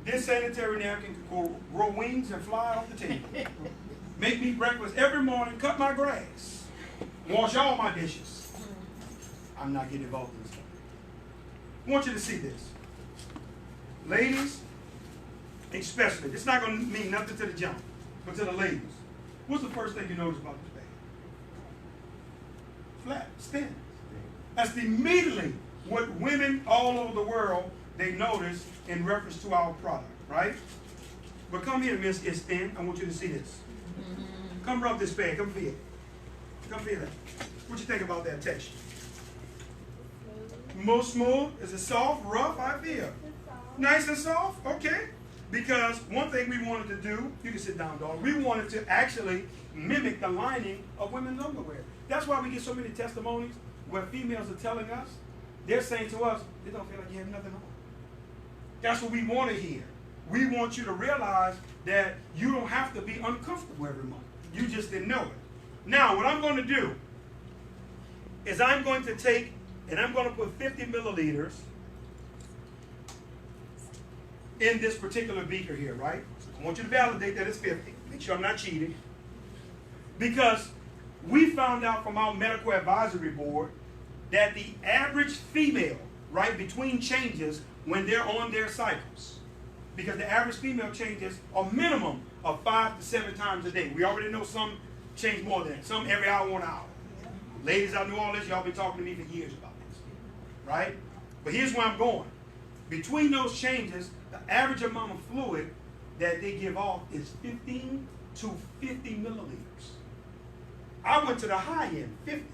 This sanitary napkin could grow wings and fly off the table. Make me breakfast every morning, cut my grass, wash all my dishes. I'm not getting involved in this stuff. I want you to see this. Ladies, especially, it's not going to mean nothing to the gentlemen, but to the ladies. What's the first thing you notice about this bag? Flat, it's thin. That's immediately what women all over the world, they notice in reference to our product, right? But come here, miss, it's thin. I want you to see this. Come rub this bag, come feel it. Come feel it. What you think about that texture? Most smooth? Is it soft, rough? I feel. Nice and soft? Okay. Because one thing we wanted to do, you can sit down, dog. We wanted to actually mimic the lining of women's underwear. That's why we get so many testimonies where females are telling us, they're saying to us, they don't feel like you have nothing on. That's what we want to hear. We want you to realize that you don't have to be uncomfortable every month. You just didn't know it. Now, what I'm going to do is I'm going to take, and I'm going to put 50 milliliters in this particular beaker here, right? I want you to validate that it's 50. Make sure I'm not cheating. Because we found out from our medical advisory board that the average female, right, between changes when they're on their cycles, because the average female changes a minimum of 5 to 7 times a day. We already know some change more than that, some every hour, 1 hour. Ladies, I knew all this. Y'all been talking to me for years about this, right? But here's where I'm going. Between those changes, the average amount of fluid that they give off is 15 to 50 milliliters. I went to the high end, 50,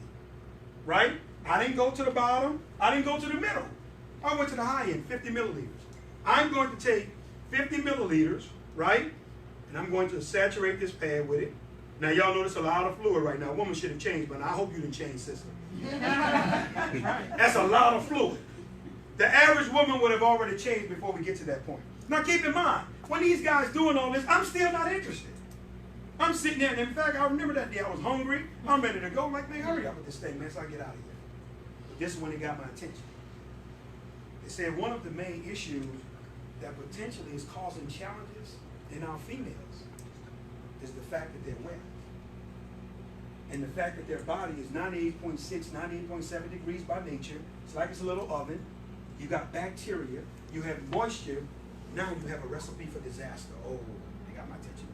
right? I didn't go to the bottom. I didn't go to the middle. I went to the high end, 50 milliliters. I'm going to take 50 milliliters, right? And I'm going to saturate this pad with it. Now, y'all notice a lot of fluid right now. A woman should have changed, but I hope you didn't change, sister. That's a lot of fluid. The average woman would have already changed before we get to that point. Now, keep in mind, when these guys doing all this, I'm still not interested. I'm sitting there, and in fact, I remember that day I was hungry. I'm ready to go. I'm like, man, hurry up with this thing, man, so I get out of here. But this is when it got my attention. They said one of the main issues that potentially is causing challenges in our females is the fact that they're wet. And the fact that their body is 98.6, 98.7 degrees by nature. It's like it's a little oven. You got bacteria. You have moisture. Now you have a recipe for disaster. Oh, they got my attention.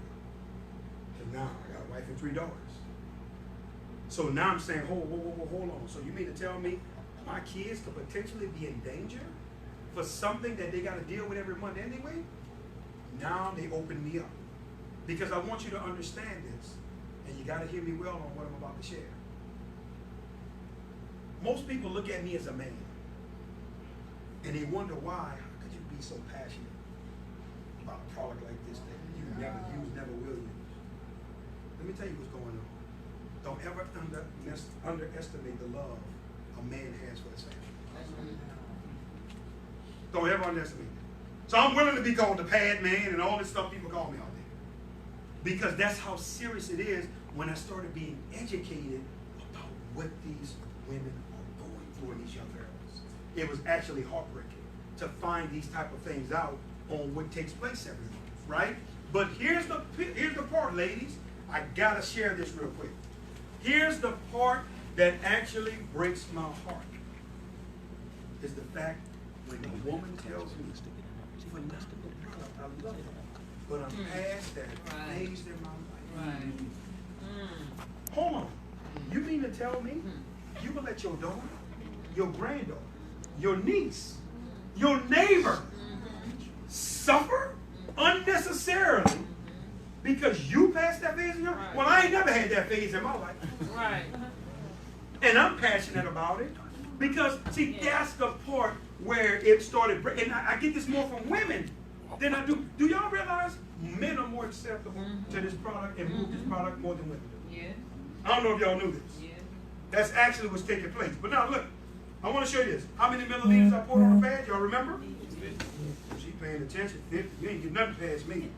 And now I got a wife and 3 daughters. So now I'm saying, hold on. So you mean to tell me my kids could potentially be in danger for something that they got to deal with every month anyway? Now they open me up. Because I want you to understand this. And you got to hear me well on what I'm about to share. Most people look at me as a man. And they wonder why could you be so passionate about a product like this that you never use, never will use. Let me tell you what's going on. Don't ever underestimate the love a man has for his family. Don't ever underestimate it. So I'm willing to be called the pad man and all this stuff people call me out there. Because that's how serious it is when I started being educated about what these women are going through and these young girls. It was actually heartbreaking to find these type of things out on what takes place every month, right? But here's the part, ladies. I gotta share this real quick. Here's the part that actually breaks my heart. Is the fact when a woman tells me, I love her, but I'm past that phase in my life. Hold on. You mean to tell me you will let your daughter, your granddaughter, your niece, your neighbor suffer unnecessarily because you passed that phase in your life? Well, I ain't never had that phase in my life. Right. And I'm passionate about it because, see, that's the part where it started. And I get this more from women than I do. Do y'all realize men are more acceptable to this product and move this product more than women do? Yeah. I don't know if y'all knew this. Yeah. That's actually what's taking place. But now, look. I want to show you this. How many milliliters I poured on the pad? Y'all remember? She paying attention. 50. You ain't getting nothing past me.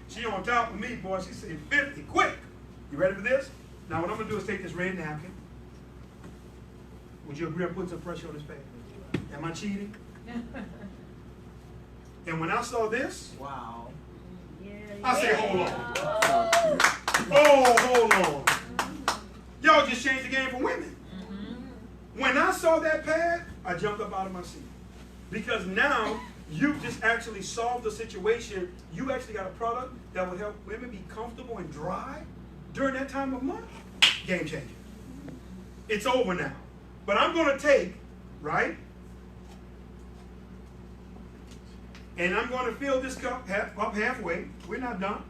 She on top of me, boy. She said 50. Quick. You ready for this? Now, what I'm going to do is take this red napkin. Would you agree I'm putting some pressure on this pad? Am I cheating? And when I saw this, wow. I said, hold on. Oh, hold on. Y'all just changed the game for women. When I saw that pad, I jumped up out of my seat. Because now you just actually solved the situation. You actually got a product that would help women be comfortable and dry during that time of month. Game changer. It's over now. But I'm going to take, right? And I'm going to fill this cup up halfway. We're not done.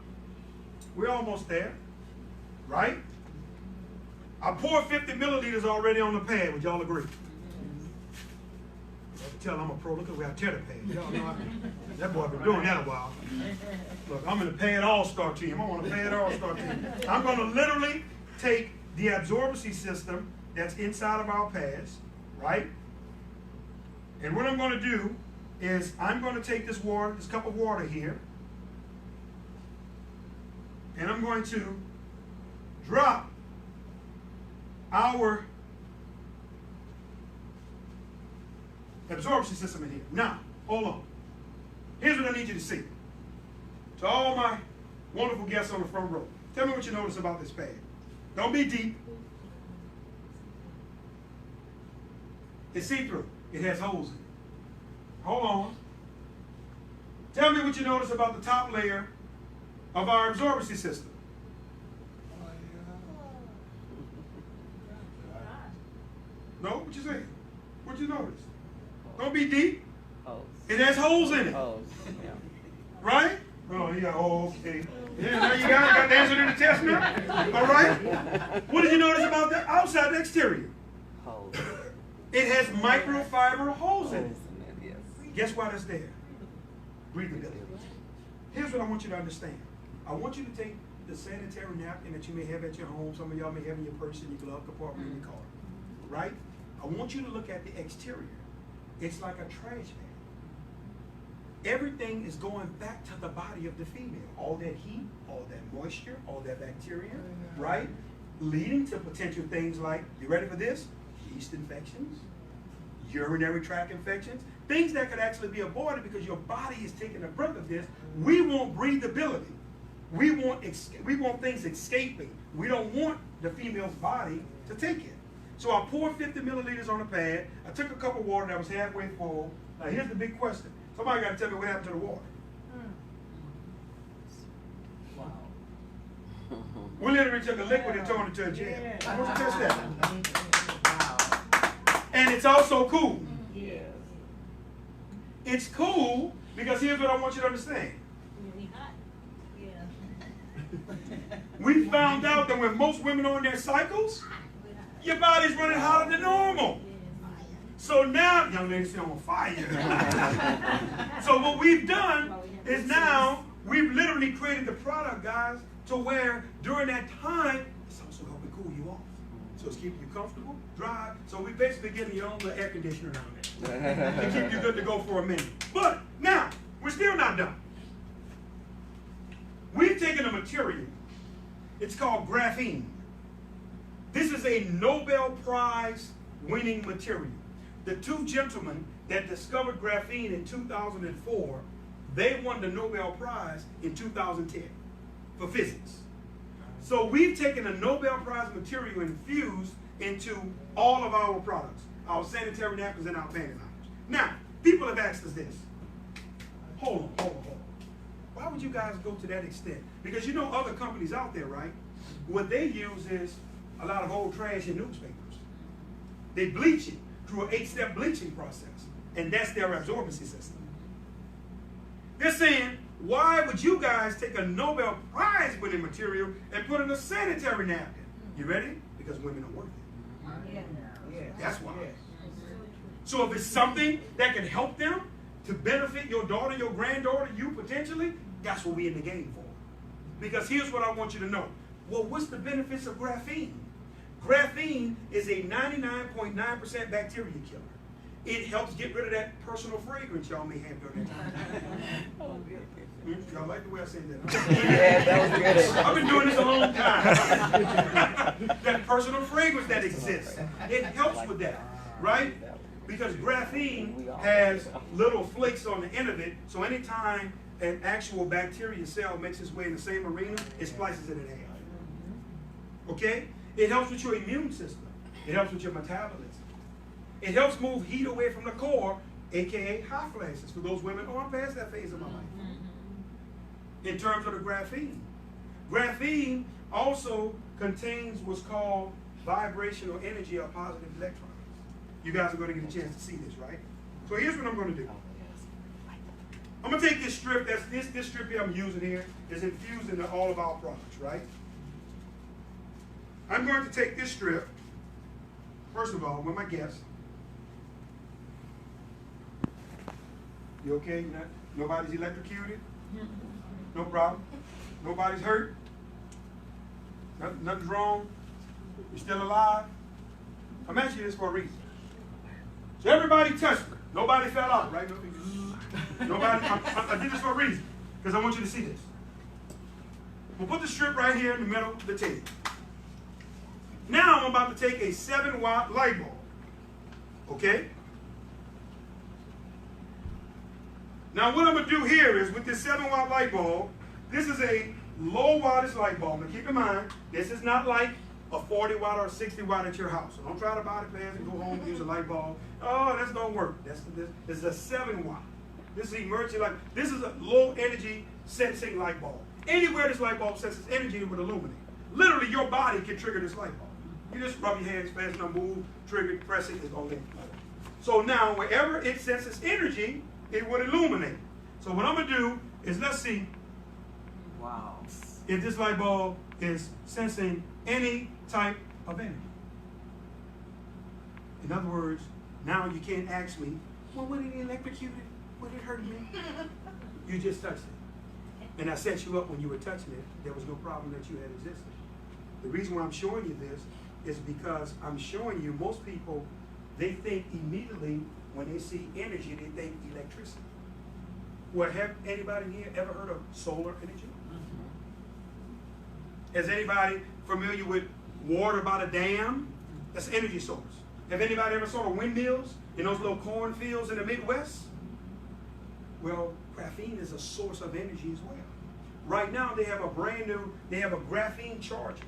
We're almost there. Right? I poured 50 milliliters already on the pad. Would y'all agree? I can tell I'm a pro. Look at where I tear the pad. Y'all know that boy been doing that a while. Look, I'm in the pad all-star team. I'm on the pad all-star team. I'm going to literally take the absorbency system that's inside of our pads, right? And what I'm going to do is I'm going to take this water, this cup of water here, and I'm going to drop our absorption system in here. Now, hold on. Here's what I need you to see. To all my wonderful guests on the front row, tell me what you notice about this pad. Don't be deep. It's see-through. It has holes in it. Hold on. Tell me what you notice about the top layer of our absorbency system. No? What you say? What you notice? Don't be deep. It has holes in it. Yeah. Right? Oh, yeah. Oh, okay. Yeah, now you got the answer to the test now. All right? What did you notice about the outside, the exterior? Holes. It has microfiber holes in it. Yes. Guess why that's there? Breathability. Here's what I want you to understand. I want you to take the sanitary napkin that you may have at your home. Some of y'all may have in your purse, in your glove compartment, in your car. Right? I want you to look at the exterior. It's like a trash bag. Everything is going back to the body of the female. All that heat, all that moisture, all that bacteria, right? Leading to potential things like, you ready for this? Yeast infections, urinary tract infections, things that could actually be avoided because your body is taking the brunt of this. We want breathability. We want things escaping. We don't want the female's body to take it. So I poured 50 milliliters on the pad. I took a cup of water that was halfway full. Now here's the big question. Somebody got to tell me what happened to the water. Wow. We literally took a liquid and turned it to a gel. I want you to test that. And it's also cool. Yes. It's cool because here's what I want you to understand. Really hot. Yeah. We found out that when most women are on their cycles, your body's running hotter than normal. So now, young ladies say I'm on fire. So what we've done is now we've literally created the product, guys, to where during that time, it's also helping cool you off. So it's keeping you comfortable, dry. So we basically getting your own little air conditioner down there to keep you good to go for a minute. But now, we're still not done. We've taken a material. It's called graphene. This is a Nobel Prize winning material. The two gentlemen that discovered graphene in 2004, they won the Nobel Prize in 2010 for physics. So we've taken a Nobel Prize material infused into all of our products, our sanitary napkins and our panty liners. Now, people have asked us this. Hold on. Why would you guys go to that extent? Because you know other companies out there, right? What they use is a lot of old trash in newspapers. They bleach it through an 8-step bleaching process, and that's their absorbency system. They're saying, why would you guys take a Nobel Prize winning material and put in a sanitary napkin? You ready? Because women are worth it. Yeah. That's why. Yes. So if it's something that can help them to benefit your daughter, your granddaughter, you potentially, that's what we're in the game for. Because here's what I want you to know. Well, what's the benefits of graphene? Graphene is a 99.9% bacteria killer. It helps get rid of that personal fragrance y'all may have during that time. Y'all like the way I said that? Yeah, that was good. I've been doing this a long time. That personal fragrance that exists. It helps with that, right? Because graphene has little flakes on the end of it, so anytime an actual bacteria cell makes its way in the same arena, it splices it in half. Okay? It helps with your immune system. It helps with your metabolism. It helps move heat away from the core, aka hot flashes, for those women, oh, I'm past that phase of my life. In terms of the graphene. Graphene also contains what's called vibrational energy or positive electrons. You guys are going to get a chance to see this, right? So here's what I'm going to do. I'm going to take this strip, this strip here I'm using here is infused into all of our products, right? I'm going to take this strip, first of all, with my guest. You okay? Nobody's electrocuted? No problem? Nobody's hurt? Nothing's wrong? You're still alive? I'm asking you this for a reason. So everybody touched me. Nobody fell out, right? Nobody. I did this for a reason, because I want you to see this. We'll put the strip right here in the middle of the table. Now I'm about to take a 7-watt light bulb. Okay? Now what I'm going to do here is with this 7-watt light bulb, this is a low wattage light bulb. Now keep in mind, this is not like a 40-watt or a 60-watt at your house. So don't try to buy the pads and go home and use a light bulb. Oh, that's don't work. This is a 7-watt. This is emergency light. This is a low energy sensing light bulb. Anywhere this light bulb senses energy, it would illuminate. Literally, your body can trigger this light bulb. You just rub your hands fast enough, move, trigger it, press it, it's going to illuminate. So now, wherever it senses energy, it would illuminate. So what I'm going to do is, let's see if this light bulb is sensing any type of energy. In other words, now you can't ask me, well, would it electrocute it? Would it hurt me? You just touched it. And I set you up when you were touching it. There was no problem that you had existed. The reason why I'm showing you this is because I'm showing you most people, they think immediately when they see energy, they think electricity. Well, have anybody here ever heard of solar energy? Is anybody familiar with water by the dam? That's an energy source. Have anybody ever saw the windmills in those little cornfields in the Midwest? Well, graphene is a source of energy as well. Right now, they have a graphene charger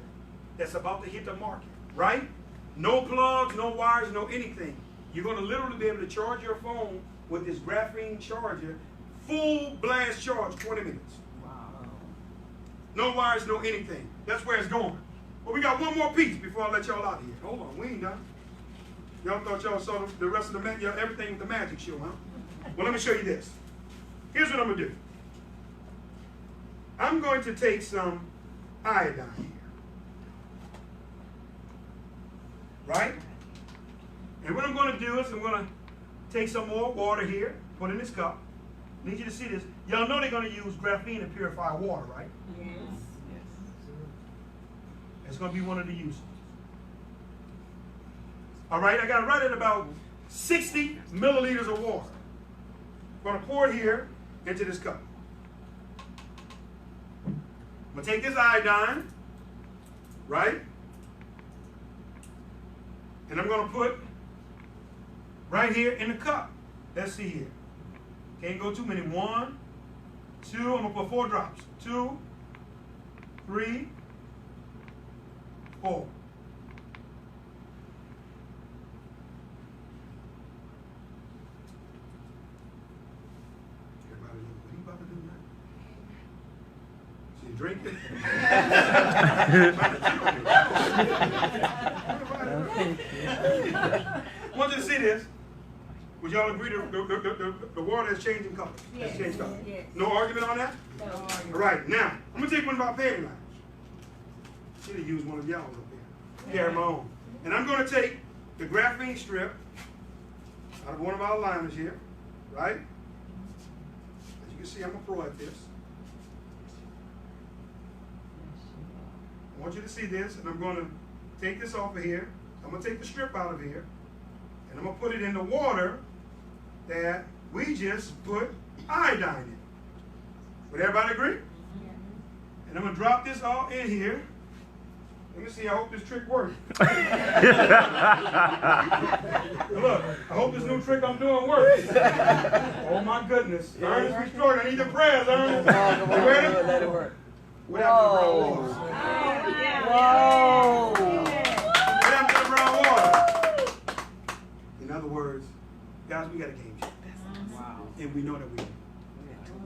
that's about to hit the market, right? No plugs, no wires, no anything. You're going to literally be able to charge your phone with this graphene charger, full blast charge, 20 minutes. No wires, no anything. That's where it's going. But we got one more piece before I let y'all out of here. Hold on, we ain't done. Y'all thought y'all saw the rest of the everything with the magic show, huh? Well, let me show you this. Here's what I'm going to do. I'm going to take some iodine here. Right? And what I'm going to do is I'm going to take some more water here, put in this cup. I need you to see this. Y'all know they're going to use graphene to purify water, right? Yes. It's going to be one of the uses. All right, I got it right at about 60 milliliters of water. I'm going to pour it here into this cup. I'm going to take this iodine, right? And I'm going to put right here in the cup. Let's see here. Can't go too many. 1, 2, I'm going to put 4 drops. 2, 3, 4. Everybody, what are you about to do now? So you drink it? I want you to see this. Would y'all agree the water is changing color? Yes. It's changed color. Yes. No argument on that? No. All right, now, I'm going to take one of our panty liners. Should have used one of y'all's up there. Yeah, my own. And I'm going to take the graphene strip out of one of our liners here, right? As you can see, I'm a pro at this. I want you to see this, and I'm going to take this off of here. I'm going to take the strip out of here, and I'm going to put it in the water that we just put iodine in. Would everybody agree? And I'm going to drop this all in here. Let me see, I hope this trick works. Look, I hope this new trick I'm doing works. Oh my goodness. Ernest, we struggle. I need the prayers, Ernest. You ready? Let it work. What happened to the brown water? Whoa. What happened to the brown water? In other words, guys, we got a game changer. Wow. And we know that we do.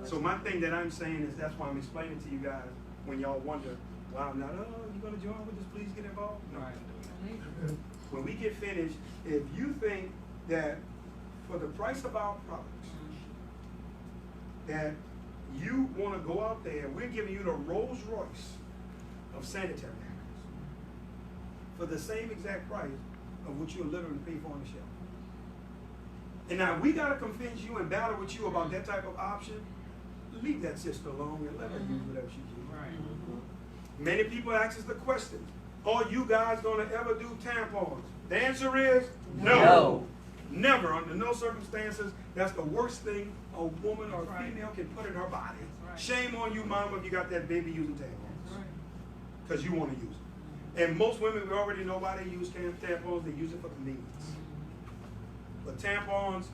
So my thing that I'm saying is that's why I'm explaining to you guys when y'all wonder, wow, now, you going to join with us, please get involved? No. Right. When we get finished, if you think that for the price of our products, that you want to go out there, we're giving you the Rolls Royce of sanitary napkins for the same exact price of what you'll literally pay for on the shelf. And now we got to convince you and battle with you about that type of option. Leave that sister alone and let her use whatever she uses. Right. Many people ask us the question, are you guys going to ever do tampons? The answer is no. Never, under no circumstances. That's the worst thing a woman or a female can put in her body. Right. Shame on you, mama, if you got that baby using tampons. Because you want to use it. And most women, we already know why they use tampons. They use it for convenience. But tampons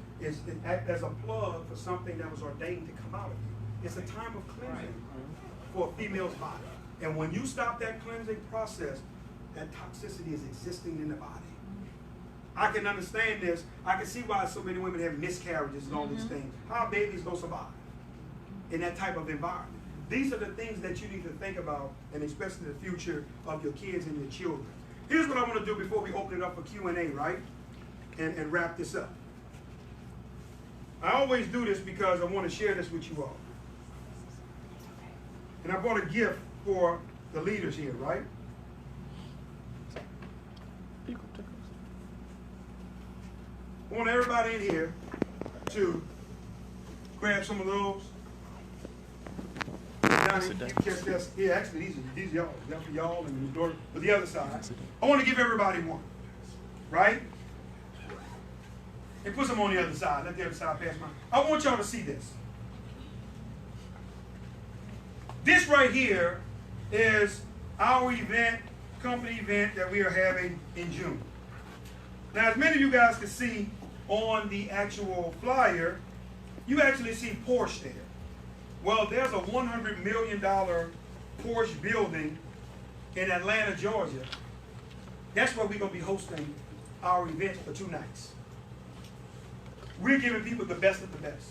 act as a plug for something that was ordained to come out of you. It's a time of cleansing for a female's body. And when you stop that cleansing process, that toxicity is existing in the body. I can understand this. I can see why so many women have miscarriages and all these things. How babies go survive in that type of environment. These are the things that you need to think about, and especially the future of your kids and your children. Here's what I want to do before we open it up for Q&A, right? And wrap this up. I always do this because I want to share this with you all. And I brought a gift for the leaders here, right? I want everybody in here to grab some of those. Johnny, you catch this. Yeah, actually, these are y'all. That's for y'all and your daughter. But the other side, I want to give everybody one, right? And put some on the other side. Let the other side pass mine. I want y'all to see this. This right here is our event, company event that we are having in June. Now, as many of you guys can see on the actual flyer, you actually see Porsche there. Well, there's a $100 million Porsche building in Atlanta, Georgia. That's where we're going to be hosting our event for 2 nights. We're giving people the best of the best.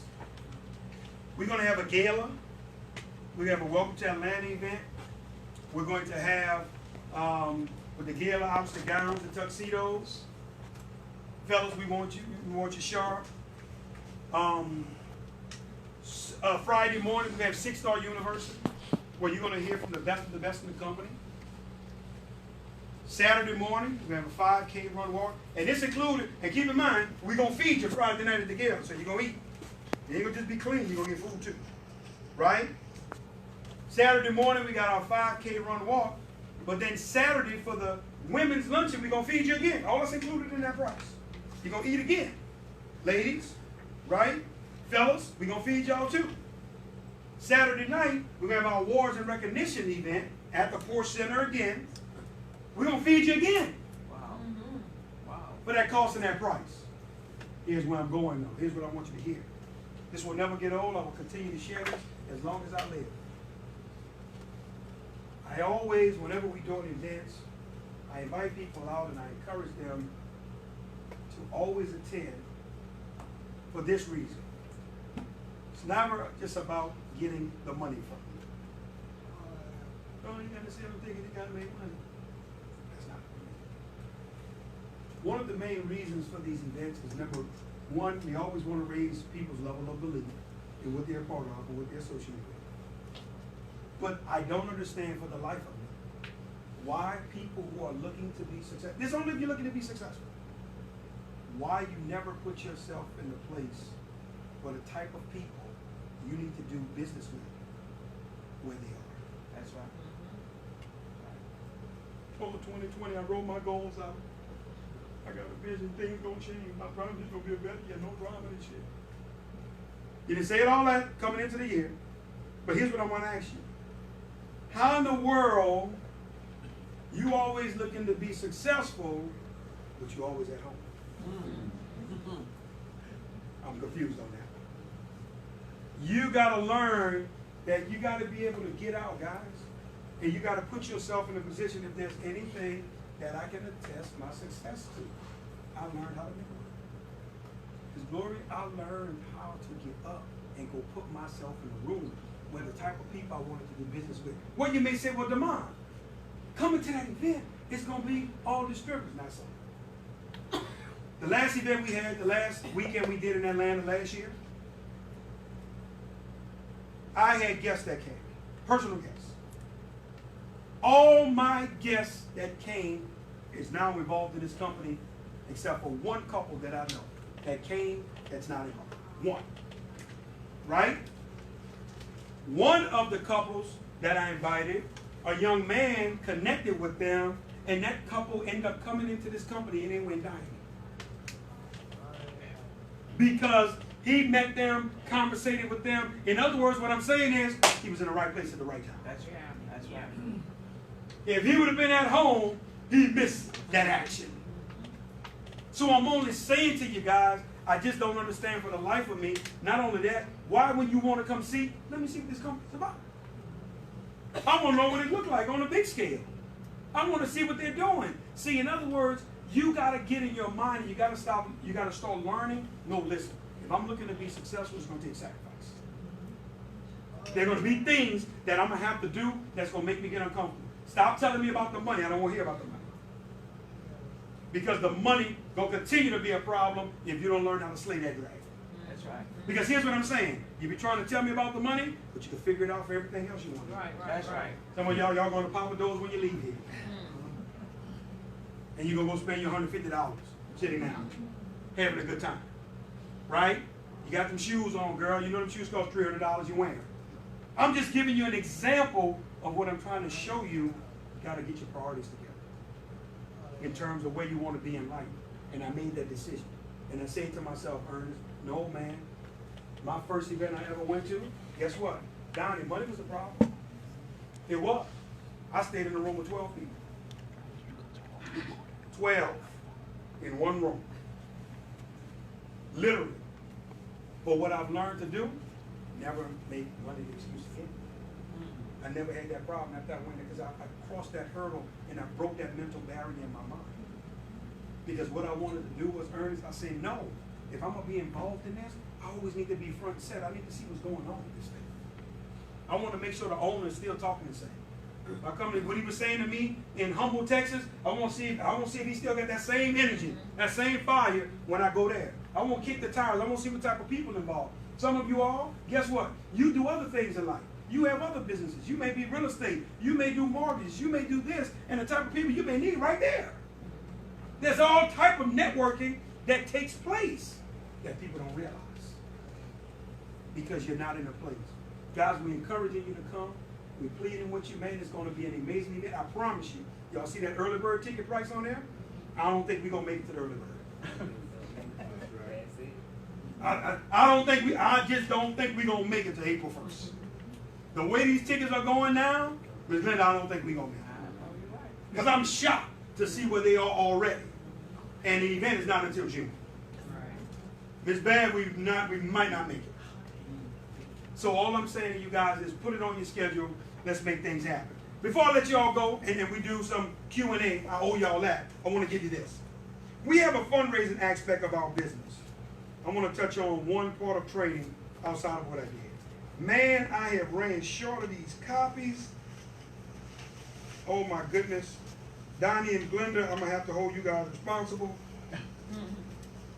We're going to have a gala. We're going to have a Welcome to Atlanta event. We're going to have, with the gala, obviously gowns and tuxedos. Fellas, we want you sharp. Friday morning, we have 6-Star University, where you're going to hear from the best of the best in the company. Saturday morning, we have a 5K run walk. And this included, and keep in mind, we're going to feed you Friday night at the gala, so you're going to eat. You ain't going to just be clean, you're going to get food too. Right? Saturday morning, we got our 5K run walk. But then Saturday, for the women's luncheon, we're going to feed you again. All that's included in that price. You're going to eat again. Ladies, right? Fellas, we're going to feed y'all too. Saturday night, we're going to have our awards and recognition event at the Porsche Center again. We're going to feed you again. Wow. Wow. For that cost and that price. Here's where I'm going though. Here's what I want you to hear. This will never get old. I will continue to share this as long as I live. I always, whenever we do events, I invite people out and I encourage them to always attend for this reason. It's never just about getting the money from you. Oh, you got to see them thinking you got to make money. That's not it. One of the main reasons for these events is number one, we always want to raise people's level of belief in what they're part of and what they're associated with. But I don't understand for the life of me why people who are looking to be successful, this only if you're looking to be successful, why you never put yourself in the place for the type of people you need to do business with where they are. That's right. Oh, 2020, I wrote my goals out. I got a vision, things gonna change. My promise is gonna be better. Yeah, no drama and shit. You didn't say it all that coming into the year, but here's what I want to ask you. How in the world You always looking to be successful, but you always at home. I'm confused on that. You got to learn that you got to be able to get out, guys. And you got to put yourself in a position, if there's anything that I can attest my success to, I learned how to make it. Because glory, I learned how to get up and go put myself in a room where the type of people I wanted to do business with. Well, you may say, well, Demond, coming to that event, it's going to be all distributors. Not so. The last event we had, the last weekend we did in Atlanta last year, I had guests that came, personal guests. All my guests that came is now involved in this company, except for one couple that I know that came that's not involved. One. Right? One of the couples that I invited, a young man connected with them, and that couple ended up coming into this company and they went dining. Because he met them, conversated with them. In other words, what I'm saying is, he was in the right place at the right time. That's right. That's right. If he would have been at home, he missed that action. So I'm only saying to you guys, I just don't understand for the life of me. Not only that, why when you want to come see, let me see what this company's about. I want to know what it looks like on a big scale. I want to see what they're doing. See, in other words, you got to get in your mind and you got to start learning. No, listen, if I'm looking to be successful, it's going to take sacrifice. There are going to be things that I'm going to have to do that's going to make me get uncomfortable. Stop telling me about the money. I don't want to hear about the money. Because the money going to continue to be a problem if you don't learn how to slay that dragon. That's right. Because here's what I'm saying. You be trying to tell me about the money, but you can figure it out for everything else you want. Right. That's right. Some of y'all going to pop doors when you leave here. And you're going to go spend your $150 sitting down, having a good time. Right? You got them shoes on, girl. You know them shoes cost $300 you wear them. I'm just giving you an example of what I'm trying to show you. You got to get your priorities together in terms of where you want to be in life. And I made that decision. And I said to myself, Ernest, no, man. My first event I ever went to, guess what? Down in money was a problem. It was. I stayed in a room with 12 people. 12 in one room. Literally. But what I've learned to do, never make money the excuse again. I never had that problem after I went there because I crossed that hurdle and I broke that mental barrier in my mind. Because what I wanted to do was, Ernest, I said, no, if I'm going to be involved in this, I always need to be front and center. I need to see what's going on with this thing. I want to make sure the owner is still talking the same. I come to what he was saying to me in Humble, Texas. I want to see if he still got that same energy, that same fire when I go there. I want to kick the tires. I want to see what type of people involved. Some of you all, guess what? You do other things in life. You have other businesses. You may be real estate. You may do mortgages. You may do this, and the type of people you may need right there. There's all type of networking that takes place that people don't realize because you're not in a place. Guys, we're encouraging you to come. We're pleading with you, man. It's going to be an amazing event. I promise you. Y'all see that early bird ticket price on there? I don't think we're going to make it to the early bird. I just don't think we're going to make it to April 1st. The way these tickets are going now, Ms. Linda, I don't think we're going to make it. Because I'm shocked to see where they are already. And the event is not until June. It's bad we might not make it. So all I'm saying to you guys is put it on your schedule. Let's make things happen. Before I let you all go, and then we do some Q&A, I owe y'all that. I want to give you this. We have a fundraising aspect of our business. I want to touch on one part of trading outside of what I did. Man, I have ran short of these copies. Oh my goodness. Donnie and Glenda, I'm going to have to hold you guys responsible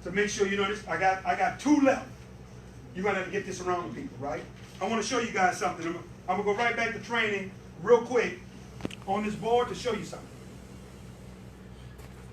to make sure you know this. I got 2 left. You're going to have to get this around to people, right? I want to show you guys something. I'm going to go right back to training real quick on this board to show you something.